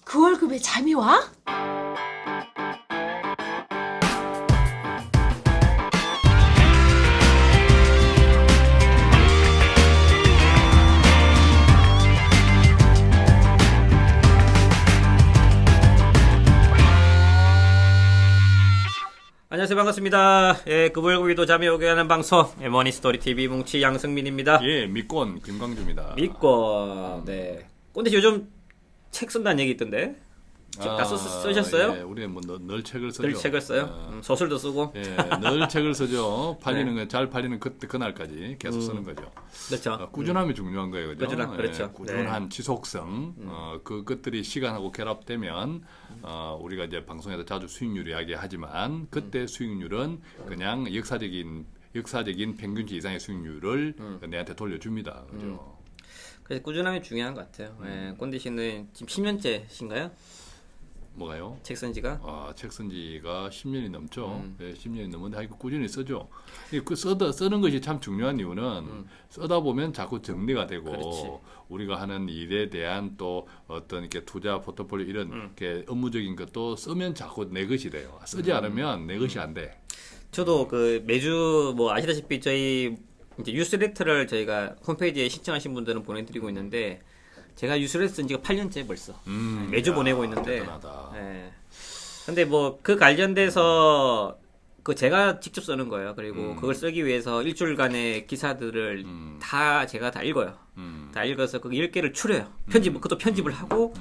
그 월급에 잠이 와? 안녕하세요, 반갑습니다. 예, 급월급이도 잠이 오게 하는 방송 머니스토리TV 뭉치 양승민입니다. 예, 믿권 김광주입니다. 믿고 네. 근데 요즘 책 쓴다는 얘기 있던데 다 쓰셨어요? 예, 우리는 뭐 늘 책을 쓰죠. 늘 책을 써요? 소설도 쓰고. 예, 늘 책을 쓰죠. 팔리는 거 잘 팔리는 그날까지 계속 쓰는 거죠. 그렇죠. 꾸준함이 중요한 거예요, 그죠? 그렇죠. 꾸준한 네. 지속성, 그것들이 시간하고 결합되면 우리가 이제 방송에서 자주 수익률 이야기하지만 그때 수익률은 그냥 역사적인 평균치 이상의 수익률을 내한테 돌려줍니다, 그죠? 그래서 꾸준함이 중요한 것 같아요. 예, 꼰대 씨는 지금 10년째신가요? 뭐가요? 책 쓴 지가? 책 쓴 지가 10년이 넘죠. 네, 10년이 넘는데 아이고 꾸준히 쓰죠. 쓰는 것이 참 중요한 이유는 쓰다 보면 자꾸 정리가 되고 그렇지. 우리가 하는 일에 대한 또 어떤 이렇게 투자 포트폴리오 이런 이렇게 업무적인 것도 쓰면 자꾸 내 것이 돼요. 쓰지 않으면 내 것이 안 돼. 저도 그 매주 뭐 아시다시피 저희 이제 뉴스레터를 저희가 홈페이지에 신청하신 분들은 보내드리고 있는데 제가 뉴스레터 쓴 지가 8년째 벌써 매주 보내고 있는데 대단하다. 예. 근데 뭐 그 관련돼서 그 제가 직접 쓰는 거예요. 그리고 그걸 쓰기 위해서 일주일간의 기사들을 다 제가 다 읽어요. 다 읽어서 그 10개를 추려요. 그것도 편집을 하고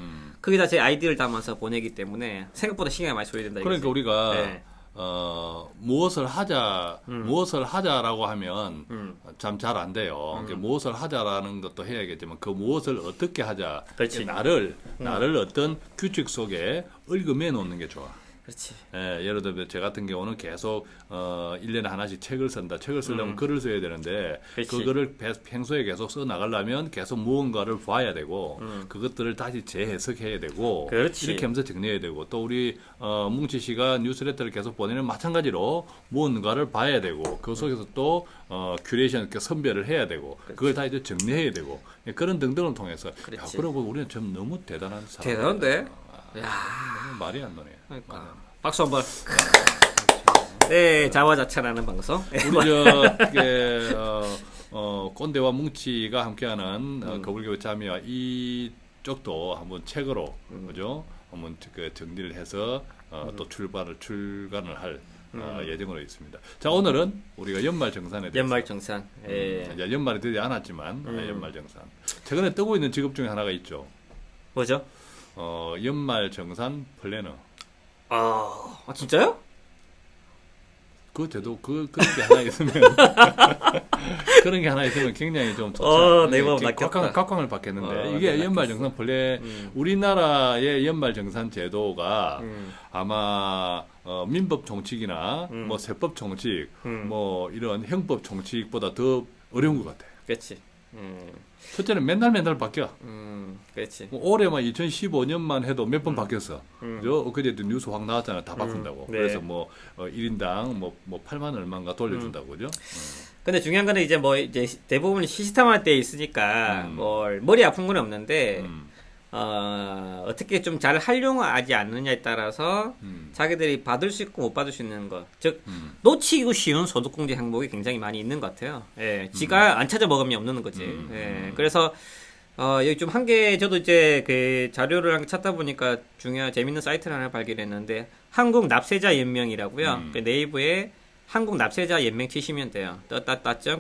거기다 제 아이디를 담아서 보내기 때문에 생각보다 시간이 많이 소요된다. 그러니까 이거지. 우리가 네. 무엇을 하자라고 하면 참 잘 안 돼요. 그러니까 무엇을 하자라는 것도 해야겠지만 그 무엇을 어떻게 하자. 그렇지. 나를 어떤 규칙 속에 얽어매 놓는 게 좋아. 그렇지. 예, 예를 들면 제 같은 경우는 계속 1년에 하나씩 책을 쓴다. 책을 쓰려면 글을 써야 되는데 그렇지. 그거를 평소에 계속 써 나가려면 계속 무언가를 봐야 되고 그것들을 다시 재해석해야 되고 그렇지. 이렇게 하면서 정리해야 되고 또 우리 뭉치 씨가 뉴스레터를 계속 보내는 마찬가지로 무언가를 봐야 되고 그 속에서 또 큐레이션 이렇게 선별을 해야 되고 그걸 다 이제 정리해야 되고 그런 등등을 통해서 야, 그렇지. 그러고 우리는 참 너무 대단한 사람. 대단한데? 야. 너무 말이 안 나네. 그러니까. 박수 한번. 네, 자화자찬하는 방송. 우리 꼰대와 뭉치가 함께하는 거불교 자매와 이쪽도 한번 책으로 그죠? 한번 그 정리를 해서 또 출간을 할 예정으로 있습니다. 자, 오늘은 우리가 연말 정산에 대해서 연말정산. 예. 이제 연말이 되지 않았지만 연말 정산. 최근에 뜨고 있는 직업 중에 하나가 있죠. 뭐죠? 연말 정산 플래너. 진짜요? 그런 게 하나 있으면 그런 게 하나 있으면 굉장히 좀 좋죠. 내 마음 낚였다. 각광을 받겠는데 이게 낚였어. 연말 정산 본래 우리나라의 연말 정산 제도가 아마 민법 총칙이나 뭐 세법 총칙 뭐 이런 형법 총칙보다 더 어려운 것 같아. 그렇지. 첫째는 맨날 바뀌어. 그렇지. 뭐 올해만 2015년만 해도 몇 번 바뀌었어. 그죠? 엊그제도 뉴스 확 나왔잖아. 다 바꾼다고. 네. 그래서 뭐 1인당 뭐 8만 얼마인가 돌려준다고 그죠? 근데 중요한 거는 이제 뭐 이제 대부분 시스템화돼 있으니까 뭘 머리 아픈 건 없는데 어떻게 좀 잘 활용하지 않느냐에 따라서 자기들이 받을 수 있고 못 받을 수 있는 것, 즉 놓치기 쉬운 소득공제 항목이 굉장히 많이 있는 것 같아요. 예, 지가 안 찾아 먹으면 없는 거지. 예, 그래서 여기 좀 한 개 저도 이제 그 자료를 한 개 찾다 보니까 재밌는 사이트를 하나 발견했는데 한국 납세자 연명이라고요. 그 네이버에 한국 납세자 연명 치시면 돼요.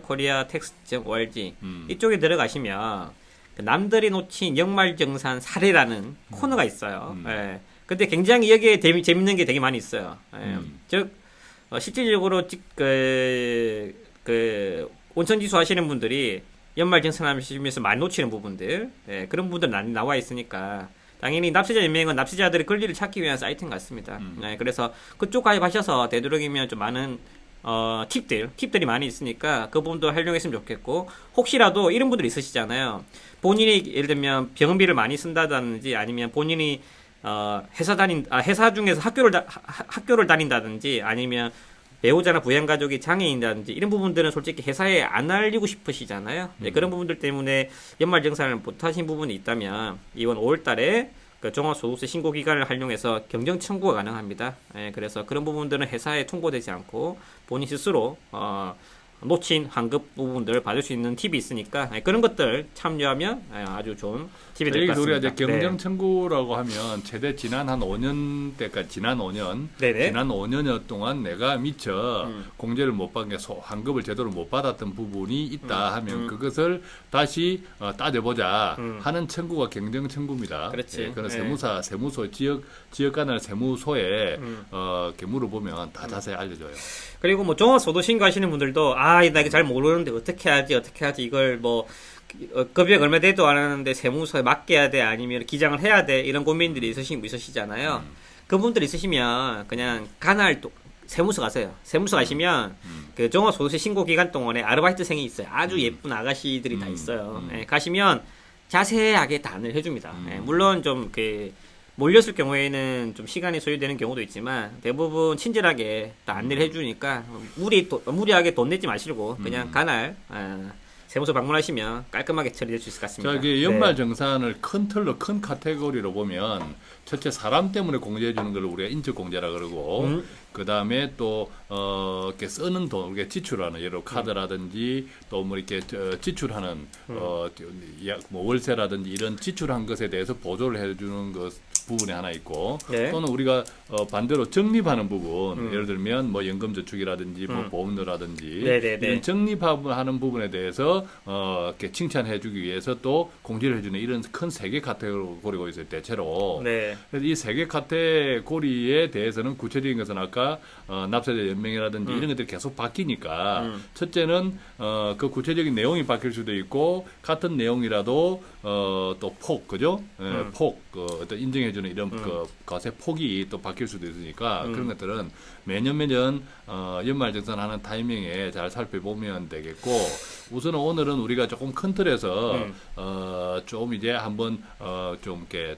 koreatax.org 이쪽에 들어가시면 남들이 놓친 연말정산 사례라는 코너가 있어요. 예. 근데 굉장히 여기에 재밌는 게 되게 많이 있어요. 예. 즉, 실질적으로, 온천지수 하시는 분들이 연말정산하시면서 많이 놓치는 부분들, 예. 그런 부분들 나와 있으니까, 당연히 납세자 연맹은 납세자들의 권리를 찾기 위한 사이트인 것 같습니다. 예. 그래서 그쪽 가입하셔서 되도록이면 좀 많은 팁들이 많이 있으니까 그 부분도 활용했으면 좋겠고, 혹시라도 이런 분들이 있으시잖아요. 본인이 예를 들면 병원비를 많이 쓴다든지 아니면 본인이 회사 중에서 학교를 다닌다든지 아니면 배우자나 부양가족이 장애인이라든지 이런 부분들은 솔직히 회사에 안 알리고 싶으시잖아요. 네, 그런 부분들 때문에 연말정산을 못하신 부분이 있다면 이번 5월달에 그 종합소득세 신고 기간을 활용해서 경정 청구가 가능합니다. 예, 그래서 그런 부분들은 회사에 통보되지 않고 본인 스스로 놓친 환급 부분들을 받을 수 있는 팁이 있으니까 그런 것들 참여하면 아주 좋은 팁이 될 것 우리가 같습니다. 이제 경정 청구라고 하면 최대 지난 한 5년 때까지 지난 5년 네네. 지난 5년 동안 내가 미처 공제를 못 받은 게 환급을 제대로 못 받았던 부분이 있다 하면 그것을 다시 따져보자 하는 청구가 경정 청구입니다. 그렇지. 예, 그런 네. 세무소 지역 간의 세무소에 이렇게 물어보면 다 자세히 알려줘요. 그리고 뭐 종합소득 신고하시는 분들도 나 이거 잘 모르는데 어떻게 하지 이걸 뭐 급여가 얼마 돼도 안 하는데 세무서에 맡겨야 돼 아니면 기장을 해야 돼 이런 고민들이 있으시잖아요. 그분들 있으시면 그냥 간할 세무서 가세요. 세무서 가시면 그 종합소득세 신고 기간 동안에 아르바이트생이 있어요. 아주 예쁜 아가씨들이 다 있어요. 예, 가시면 자세하게 다 안내를 해줍니다. 예, 물론 좀 몰렸을 경우에는 좀 시간이 소요되는 경우도 있지만 대부분 친절하게 다 안내를 해주니까 무리하게 돈 내지 마시고 그냥 간할 세무서 방문하시면 깔끔하게 처리될 수 있을 것 같습니다. 자, 이게 연말 정산을 큰 틀로 큰 카테고리로 보면 첫째 사람 때문에 공제해 주는 걸 우리가 인적 공제라 그러고 그 다음에 또 이렇게 쓰는 돈, 우리가 지출하는 예를 들어 카드라든지 또 뭐 이렇게 지출하는 뭐 월세라든지 이런 지출한 것에 대해서 보조를 해주는 것 부분이 하나 있고 네. 또는 우리가 반대로 적립하는 부분 예를 들면 뭐 연금저축이라든지 뭐 보험료라든지 네네네. 이런 적립하는 부분에 대해서 이렇게 칭찬해주기 위해서 또 공제를 해주는 이런 큰 세 개 카테고리가 있어요 대체로. 네. 그래서 이 세 개 카테고리에 대해서는 구체적인 것은 아까 납세자 연명이라든지 이런 것들이 계속 바뀌니까 첫째는 그 구체적인 내용이 바뀔 수도 있고 같은 내용이라도 또 그죠? 어떤 인정해주는 이런 그 것의 폭이 또 바뀔 수도 있으니까 그런 것들은 매년 연말정산하는 타이밍에 잘 살펴보면 되겠고 우선은 오늘은 우리가 조금 큰 틀에서 좀 이제 한번 좀 이렇게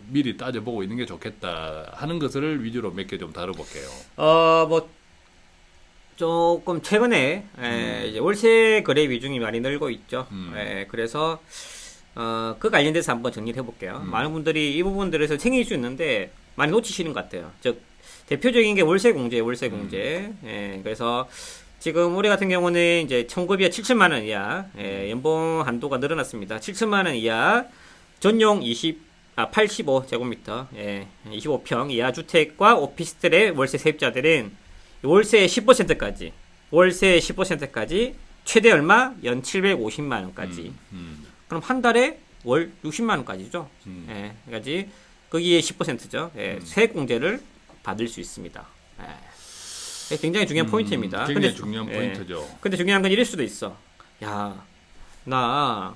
미리 따져보고 있는 게 좋겠다 하는 것을 위주로 몇 개 좀 다뤄볼게요. 뭐 조금 최근에 이제 월세 거래 비중이 많이 늘고 있죠. 그래서 그 관련돼서 한번 정리를 해볼게요. 많은 분들이 이 부분들에서 챙길 수 있는데 많이 놓치시는 것 같아요. 즉 대표적인 게 월세 공제. 그래서 지금 올해 같은 경우는 이제 청급이 7천만 원 이하 연봉 한도가 늘어났습니다. 7천만 원 이하 전용 85제곱미터 25평 이하 주택과 오피스텔의 월세 세입자들은 월세 10%까지 최대 얼마? 연 750만 원까지. 그럼 한 달에 월 60만 원까지죠. 까지 거기에 10%죠. 세액 공제를 받을 수 있습니다. 굉장히 중요한 포인트입니다. 굉장히 중요한 포인트죠. 근데 중요한 건 이럴 수도 있어. 야, 나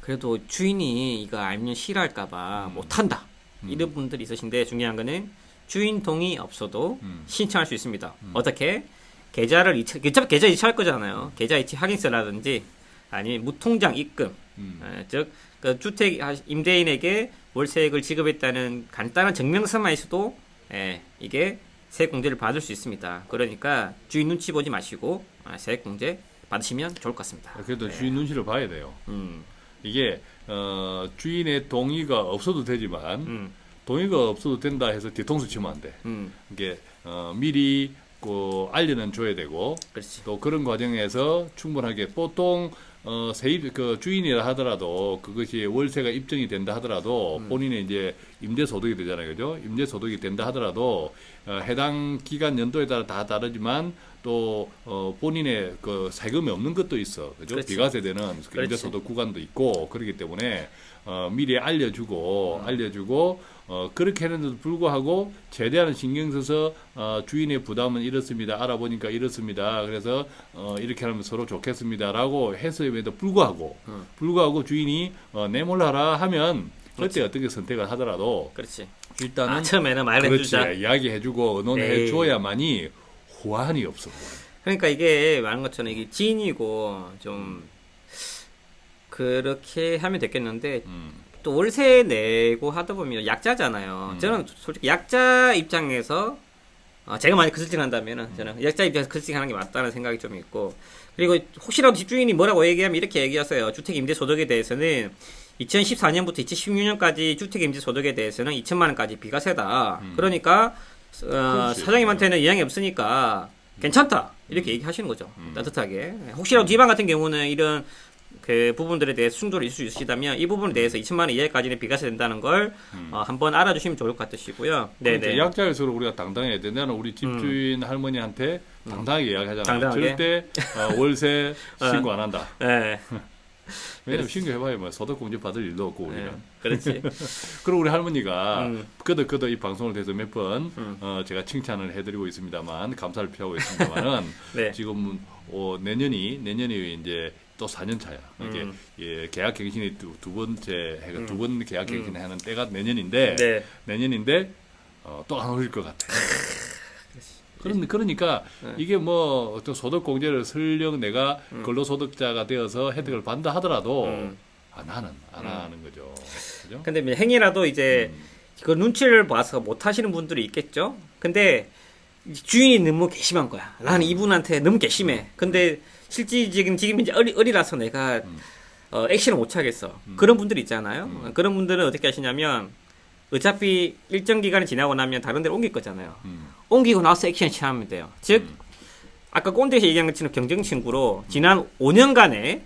그래도 주인이 이거 알면 싫어할까봐 못한다. 이런 분들이 있으신데 중요한 거는 주인 동의 없어도 신청할 수 있습니다. 어떻게? 계좌를 계좌 이체할 거잖아요. 계좌 이체 확인서라든지 아니면 무통장 입금, 즉 그 주택 임대인에게 월세액을 지급했다는 간단한 증명서만 있어도 이게 세액 공제를 받을 수 있습니다. 그러니까 주인 눈치 보지 마시고 세액 공제 받으시면 좋을 것 같습니다. 그래도 주인 눈치를 봐야 돼요. 이게 주인의 동의가 없어도 되지만 동의가 없어도 된다 해서 뒤통수 치면 안 돼. 이게 미리 알려는 줘야 되고 그렇지. 또 그런 과정에서 충분하게 보통 세입 주인이라 하더라도 그것이 월세가 입증이 된다 하더라도 본인의 이제 임대 소득이 되잖아요, 그죠? 임대 소득이 된다 하더라도 해당 기간 연도에 따라 다 다르지만 또 본인의 그 세금이 없는 것도 있어, 그죠? 그렇지. 비과세되는 임대 소득 구간도 있고 그렇기 때문에 미리 알려주고 그렇게 했는데도 불구하고 최대한 신경 써서 주인의 부담은 이렇습니다. 알아보니까 이렇습니다. 그래서 이렇게 하면 서로 좋겠습니다라고 했음에도 불구하고 주인이 내몰라라 하면 그때 어떻게 선택을 하더라도 그렇지. 일단은 처음에는 말해주자. 그렇지, 이야기해주고 의논해줘야만이 호환이 없어. 그러니까 이게 말한 것처럼 이게 지인이고 좀 그렇게 하면 됐겠는데 또 월세 내고 하다 보면 약자잖아요. 저는 솔직히 약자 입장에서 제가 만약 컨설팅한다면은 저는 약자 입장에서 컨설팅하는 게 맞다는 생각이 좀 있고 그리고 혹시라도 집주인이 뭐라고 얘기하면 이렇게 얘기하세요. 주택 임대 소득에 대해서는 2014년부터 2016년까지 주택임대소득에 대해서는 2천만 원까지 비과세다. 그러니까 그렇지. 사장님한테는 영향이 없으니까 괜찮다 이렇게 얘기하시는 거죠. 따뜻하게. 혹시라도 지방 같은 경우는 이런 그 부분들에 대해서 충돌이 있을 수 있으시다면 이 부분에 대해서 2천만 원 이하까지는 비과세 된다는 걸 한번 알아주시면 좋을 것 같으시고요. 네네. 약자일수록 우리가 당당해야 돼. 나는 우리 집주인 할머니한테 당당하게 이야기하잖아. 당당하게? 절대 월세 신고 안 한다. 네. 왜냐면 신고해봐야 뭐 소득공제 받을 일도 없고 우리는. 네. 그렇지. 그리고 우리 할머니가 음. 끄덕끄덕 이 방송을 통해서 몇 번 제가 칭찬을 해드리고 있습니다만 감사를 표하고 있습니다만은 네. 지금 내년이 이제 또 4년 차야. 이게 예, 계약 갱신이 두 번째 해가 두 번 계약 갱신을 하는 때가 내년인데 네. 내년인데 또 안 오를 것 같아. 그러니까 이게 뭐 어떤 소득 공제를 설령 내가 근로소득자가 되어서 혜택을 받는다 하더라도 나는 안 하는 거죠. 그죠? 근데 뭐 행위라도 이제 그 눈치를 봐서 못 하시는 분들이 있겠죠. 근데 주인이 너무 괘씸한 거야. 나는 이분한테 너무 괘씸해. 근데 실제 지금 이제 어리라서 내가 액션을 못 취하겠어. 그런 분들 있잖아요. 그런 분들은 어떻게 하시냐면 어차피 일정 기간이 지나고 나면 다른 데로 옮길 거잖아요. 옮기고 나서 액션 취하면 돼요. 즉 아까 꼰대에서 얘기한 것처럼 경쟁친구로 지난 5년간에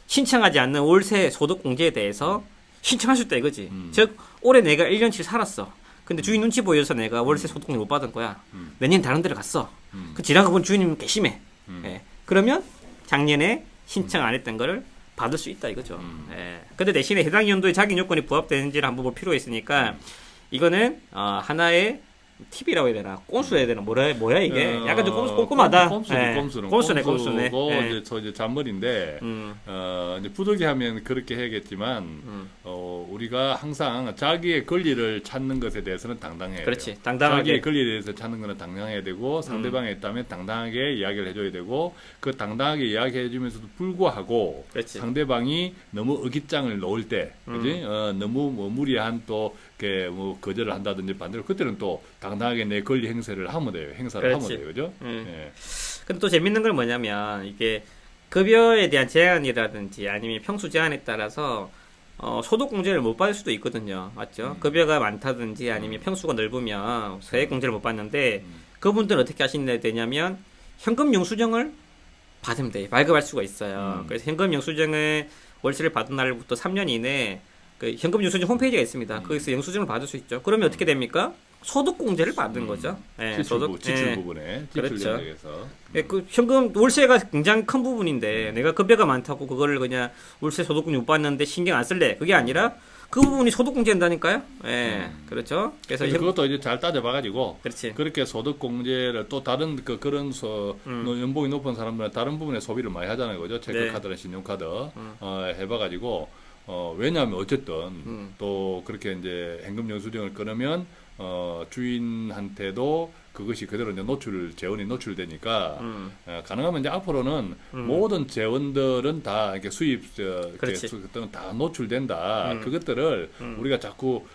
신청하지 않는 월세 소득 공제에 대해서 신청할 수 있다 이거지. 즉 올해 내가 1년치 살았어. 근데 주인 눈치 보여서 내가 월세 소득 공제 못 받은 거야. 내년 다른 데로 갔어. 그 지나가 본 주인님 괘씸해. 예. 그러면 작년에 신청 안 했던 거를 받을 수 있다 이거죠. 예. 근데 대신에 해당 연도에 자기 요건이 부합되는지를 한번 볼 필요가 있으니까 이거는 하나의 팁이라고 해야 되나 꼼수 해야 되나 뭐야 이게 약간 좀 꼼꼼하다. 꼼수네. 꼼수고 예. 이제 저 이제 잔머리인데 이제 부득이하면 그렇게 해야겠지만 우리가 항상 자기의 권리를 찾는 것에 대해서는 당당해야 그렇지. 돼요. 당당하게. 자기의 권리에 대해서 찾는 거는 당당해야 되고 상대방에 있다면 당당하게 이야기를 해줘야 되고 그 당당하게 이야기해주면서도 불구하고 그렇지. 상대방이 너무 의기장을 놓을 때, 그지? 너무 뭐 무리한 또 이렇게 뭐 거절을 한다든지 반대로 그때는 또 당당하게 내 권리 행사를 하면 돼요. 행사를 그렇지. 하면 돼요, 그죠? 예. 근데 또 재밌는 건 뭐냐면 이게 급여에 대한 제한이라든지 아니면 평수 제한에 따라서 소득 공제를 못 받을 수도 있거든요. 맞죠? 급여가 많다든지 아니면 평수가 넓으면 세액 공제를 못 받는데 그분들은 어떻게 하시냐 되냐면 현금 영수증을 받으면 돼. 발급할 수가 있어요. 그래서 현금 영수증을 월세를 받은 날부터 3년 이내에 그 현금 영수증 홈페이지가 있습니다. 거기서 영수증을 받을 수 있죠. 그러면 어떻게 됩니까? 소득 공제를 받는 거죠. 예, 지출 부분에 지출 그렇죠. 영역에서 예, 그 현금 월세가 굉장히 큰 부분인데 내가 급여가 많다고 그거를 그냥 월세 소득공제 못 받는데 신경 안 쓸래. 그게 아니라 그 부분이 소득공제한다니까요. 예, 그렇죠. 그래서 그것도 이제 잘 따져봐가지고 그렇지. 그렇게 소득공제를 또 다른 그런 연봉이 높은 사람들은 다른 부분에 소비를 많이 하잖아요, 그죠? 체크카드나 신용카드 해봐가지고 왜냐하면 어쨌든 또 그렇게 이제 현금 영수증을 끊으면 주인한테도 그것이 그대로 이제 재원이 노출되니까 가능하면 이제 앞으로는 모든 재원들은 다 이렇게 그것들은 다 노출된다. 그것들을 우리가 자꾸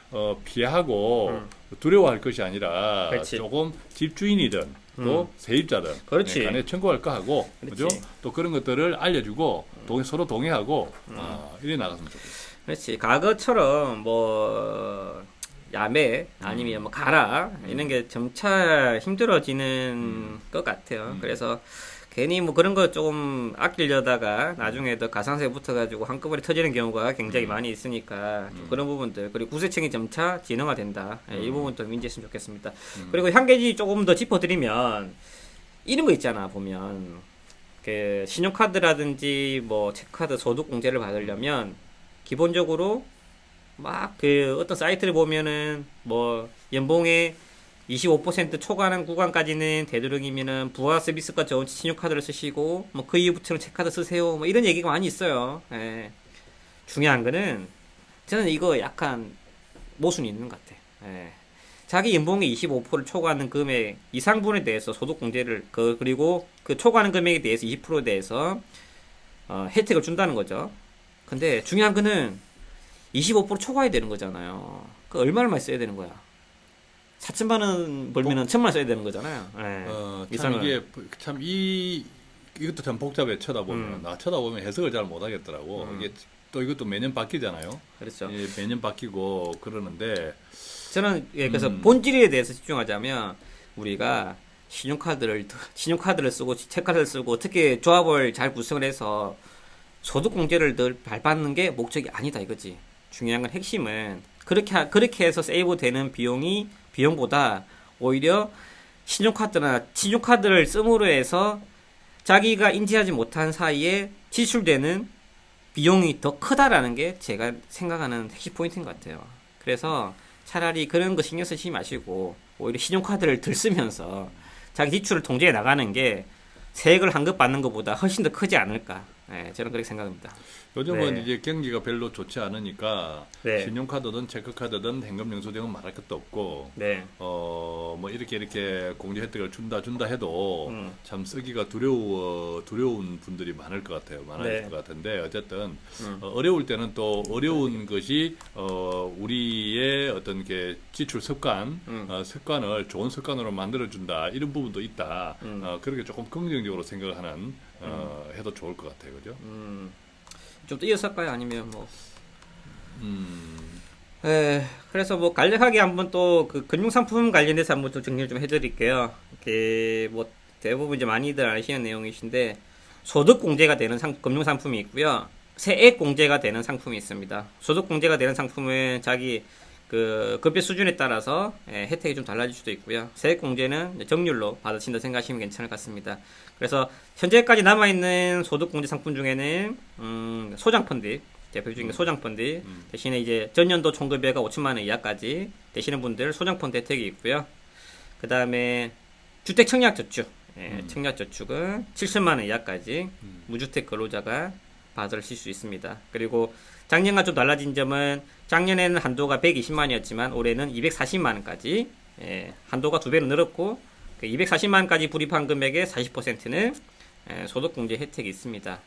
피하고 두려워할 것이 아니라 그렇지. 조금 집주인이든 또 세입자든 그렇지. 간에 청구할 거 하고 그죠? 또 그런 것들을 알려주고 서로 동의하고 이래 나갔으면 좋겠어요. 그렇지. 과거처럼 뭐 야매 아니면 뭐 가라 이런 게 점차 힘들어지는 것 같아요. 그래서 괜히 뭐 그런 거 조금 아끼려다가 나중에 더 가산세 붙어가지고 한꺼번에 터지는 경우가 굉장히 많이 있으니까 좀 그런 부분들 그리고 구세청이 점차 진흥화된다. 이 부분도 인지했으면 좋겠습니다. 그리고 한 가지 조금 더 짚어드리면 이런 거 있잖아 보면 그 신용카드라든지 뭐 체크카드 소득공제를 받으려면 기본적으로 막 그 어떤 사이트를 보면은 뭐 연봉의 25% 초과하는 구간까지는 되도록이면은 부가 서비스가 좋은 신용카드를 쓰시고 뭐 그 이후부터는 체크카드 쓰세요 뭐 이런 얘기가 많이 있어요. 예. 중요한 거는 저는 이거 약간 모순이 있는 것 같아. 예. 자기 연봉의 25%를 초과하는 금액 이상분에 대해서 소득공제를 그리고 그 초과하는 금액에 대해서 20%에 대해서 혜택을 준다는 거죠. 근데 중요한 거는 25% 초과해야 되는 거잖아요. 그 얼마를 많이 써야 되는 거야? 4천만 원 벌면은 1,000만 원 써야 되는 거잖아요. 네. 참 이게 이것도 참 복잡해 쳐다보면 쳐다보면 해석을 잘 못하겠더라고. 이게 또 이것도 매년 바뀌잖아요. 그렇죠. 예, 매년 바뀌고 그러는데 저는 그래서 본질에 대해서 집중하자면 우리가 신용카드를 쓰고 체크카드를 쓰고 특히 조합을 잘 구성을 해서 소득공제를 늘 밟는 게 목적이 아니다 이거지. 중요한 건 핵심은 그렇게 해서 세이브 되는 비용보다 오히려 신용카드를 씀으로 해서 자기가 인지하지 못한 사이에 지출되는 비용이 더 크다라는 게 제가 생각하는 핵심 포인트인 것 같아요. 그래서 차라리 그런 거 신경 쓰지 마시고 오히려 신용카드를 들 쓰면서 자기 지출을 통제해 나가는 게 세액을 환급 받는 것보다 훨씬 더 크지 않을까. 네, 저는 그렇게 생각합니다. 요즘은 네. 이제 경기가 별로 좋지 않으니까 네. 신용카드든 체크카드든 현금영수증은 말할 것도 없고 네. 뭐 이렇게 공제 혜택을 준다 해도 음. 참 쓰기가 두려운 분들이 많을 것 같아요. 많을 네. 것 같은데 어쨌든 어려울 때는 또 어려운 것이 우리의 어떤 게 지출 습관을 좋은 습관으로 만들어 준다 이런 부분도 있다. 그렇게 조금 긍정적으로 생각하는 해도 좋을 것 같아요, 그죠? 좀 더 이어서 할까요? 아니면 뭐 그래서 뭐 간략하게 한번 또 그 금융상품 관련해서 한번 좀 정리를 좀 해드릴게요. 이게 뭐 대부분 이제 많이들 아시는 내용이신데 소득공제가 되는 금융상품이 있고요. 세액공제가 되는 상품이 있습니다. 소득공제가 되는 상품은 자기 그 급여 수준에 따라서 혜택이 좀 달라질 수도 있고요. 세액공제는 정률로 받으신다 생각하시면 괜찮을 것 같습니다. 그래서 현재까지 남아있는 소득공제 상품 중에는 소장펀드 대표적인 게 소장펀드 대신에 이제 전년도 총급여가 5천만 원 이하까지 되시는 분들 소장펀드 혜택이 있고요. 그 다음에 주택 청약저축 청약저축은 7천만 원 이하까지 무주택 근로자가 받으실 수 있습니다. 그리고 작년과 좀 달라진 점은 작년에는 한도가 120만 원이었지만 올해는 240만 원까지 한도가 2배로 늘었고 240만 원까지 불입한 금액의 40%는 소득공제 혜택이 있습니다.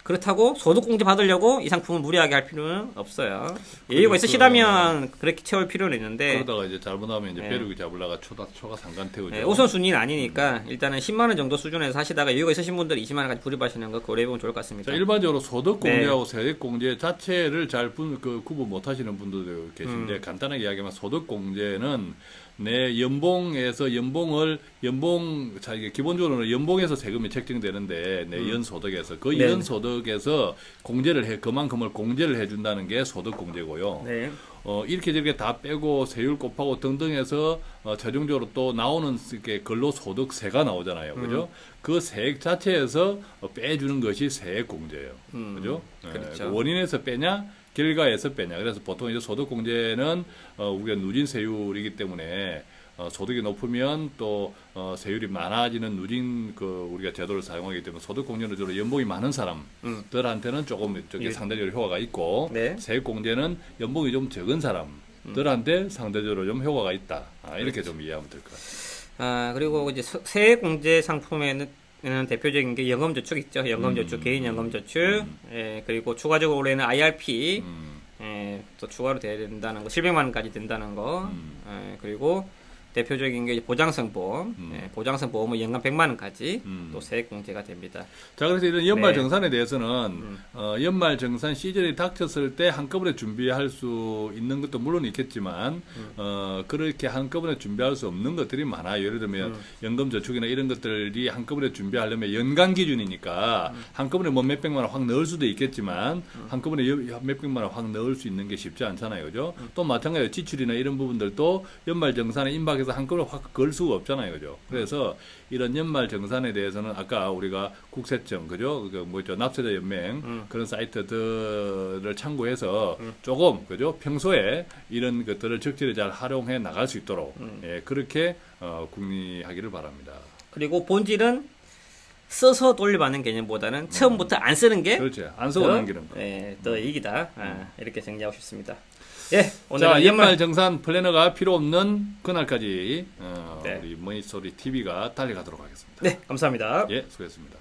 그렇다고 소득공제 받으려고 이 상품을 무리하게 할 필요는 없어요. 여유가 있으시다면 그렇게 채울 필요는 있는데 그러다가 이제 잘못하면 이제 벼룩이 잡으려가 초과 상간 태우죠. 우선순위는 아니니까 일단은 10만 원 정도 수준에서 하시다가 여유가 있으신 분들 20만 원까지 불입하시는 거 고려해보면 좋을 것 같습니다. 자, 일반적으로 소득공제하고 세액공제 자체를 잘 구분 못하시는 분들도 계신데 간단하게 이야기하면 소득공제는 내 연봉에서 기본적으로는 연봉에서 세금이 책정되는데 내 연소득에서 그 네. 연소득에서 그만큼을 공제를 해준다는 게 소득공제고요. 네. 이렇게 저렇게 다 빼고 세율 곱하고 등등 해서 최종적으로 또 나오는 게 근로소득세가 나오잖아요. 그죠? 그 세액 자체에서 빼주는 것이 세액공제예요. 그죠? 그렇죠. 원인에서 빼냐? 결과에서 빼냐. 그래서 보통 이제 소득공제는 우리가 누진세율이기 때문에 소득이 높으면 또 세율이 많아지는 우리가 제도를 사용하기 때문에 소득공제는 주로 연봉이 많은 사람들한테는 조금 상대적으로 효과가 있고 네. 세액공제는 연봉이 좀 적은 사람들한테 상대적으로 좀 효과가 있다. 이렇게 좀 이해하면 될 것 같아요. 그리고 이제 세액공제 상품에는 대표적인 게 연금저축 있죠. 연금저축, 개인 연금저축, 그리고 추가적으로 올해는 IRP, 또 추가로 돼야 된다는 거, 700만 원까지 된다는 거, 그리고 대표적인 게 보장성 보험, 보장성 보험은 연간 100만 원까지 또 세액 공제가 됩니다. 자, 그래서 이런 연말 네. 정산에 대해서는 연말 정산 시즌이 닥쳤을 때 한꺼번에 준비할 수 있는 것도 물론 있겠지만 그렇게 한꺼번에 준비할 수 없는 것들이 많아요. 예를 들면 연금저축이나 이런 것들이 한꺼번에 준비하려면 연간 기준이니까 한꺼번에 뭐 몇백만 원 확 넣을 수도 있겠지만 한꺼번에 몇백만 원 확 넣을 수 있는 게 쉽지 않잖아요. 그죠? 또 마찬가지로 지출이나 이런 부분들도 연말 정산에 임박해서 한꺼번에 확 걸 수가 없잖아요. 그죠? 그래서 이런 연말 정산에 대해서는 아까 우리가 국세청, 그죠? 납세자 연맹 그런 사이트들을 참고해서 조금, 그죠? 평소에 이런 것들을 적절히 잘 활용해 나갈 수 있도록 그렇게 궁리하기를 바랍니다. 그리고 본질은 써서 돌려받는 개념보다는 처음부터 안 쓰는 게 그렇지. 안 쓰고 남기는 거. 더 이익이다. 이렇게 정리하고 싶습니다. 오늘 연말 정산 플래너가 필요 없는 그날까지 네. 우리 머니스토리 TV가 달려가도록 하겠습니다. 네, 감사합니다. 예, 수고했습니다.